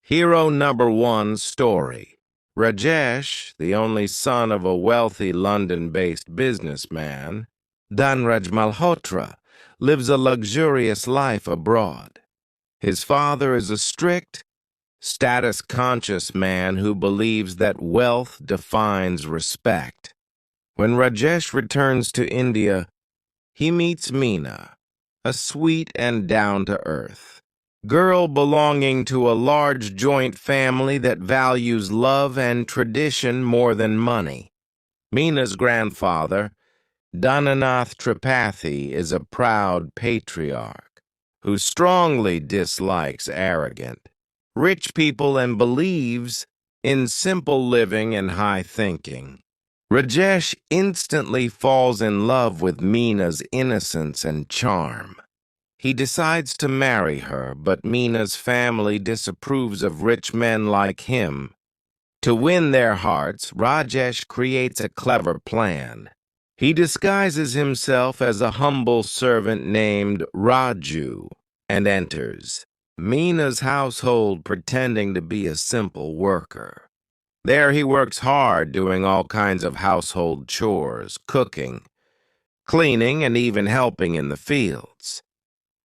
Hero number one story. Rajesh, the only son of a wealthy London-based businessman, Dhanraj Malhotra, lives a luxurious life abroad. His father is a strict, status-conscious man who believes that wealth defines respect. When Rajesh returns to India, he meets Meena, a sweet and down-to-earth girl belonging to a large joint family that values love and tradition more than money. Meena's grandfather, Dhananath Tripathi, is a proud patriarch who strongly dislikes arrogant, rich people and believes in simple living and high thinking. Rajesh instantly falls in love with Meena's innocence and charm. He decides to marry her, but Meena's family disapproves of rich men like him. To win their hearts, Rajesh creates a clever plan. He disguises himself as a humble servant named Raju and enters Meena's household pretending to be a simple worker. There he works hard doing all kinds of household chores, cooking, cleaning, and even helping in the fields.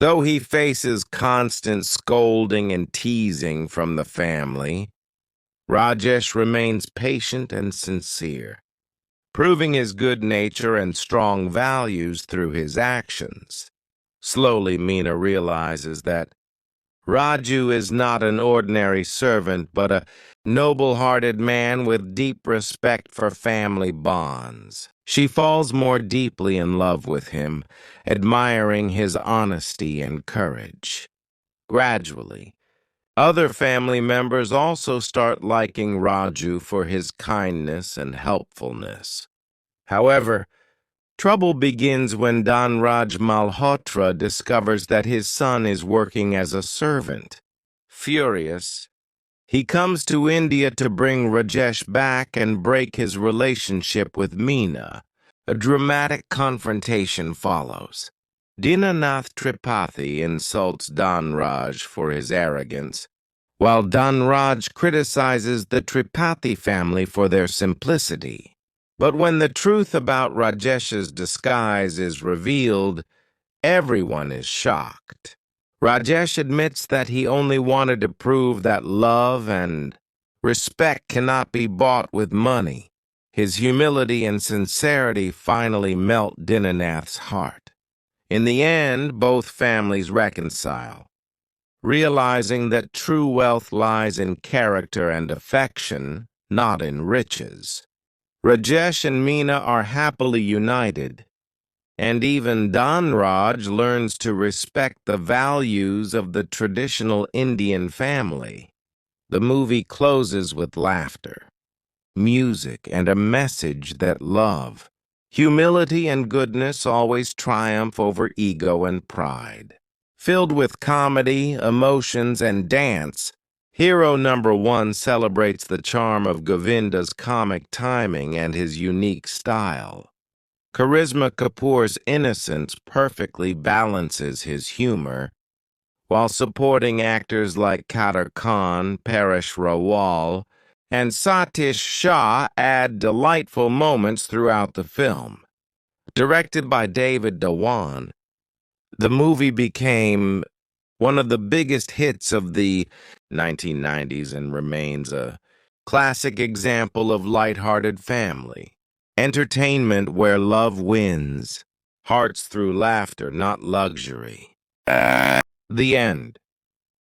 Though he faces constant scolding and teasing from the family, Rajesh remains patient and sincere, proving his good nature and strong values through his actions. Slowly, Meena realizes that Raju is not an ordinary servant, but a noble-hearted man with deep respect for family bonds. She falls more deeply in love with him, admiring his honesty and courage. Gradually, other family members also start liking Raju for his kindness and helpfulness. However, trouble begins when Dhanraj Malhotra discovers that his son is working as a servant. Furious, he comes to India to bring Rajesh back and break his relationship with Meena. A dramatic confrontation follows. Dinanath Tripathi insults Dhanraj for his arrogance, while Dhanraj criticizes the Tripathi family for their simplicity. But when the truth about Rajesh's disguise is revealed, everyone is shocked. Rajesh admits that he only wanted to prove that love and respect cannot be bought with money. His humility and sincerity finally melt Dinanath's heart. In the end, both families reconcile, realizing that true wealth lies in character and affection, not in riches. Rajesh and Meena are happily united, and even Dhanraj learns to respect the values of the traditional Indian family. The movie closes with laughter, music, and a message that love, humility, and goodness always triumph over ego and pride. Filled with comedy, emotions, and dance, Hero number one celebrates the charm of Govinda's comic timing and his unique style. Karisma Kapoor's innocence perfectly balances his humor, while supporting actors like Kader, Paresh, Rawal, and Satish Shah add delightful moments throughout the film. Directed by Dhawan, the movie became one of the biggest hits of the 1990s and remains a classic example of lighthearted family entertainment where love wins, hearts through laughter, not luxury. The end.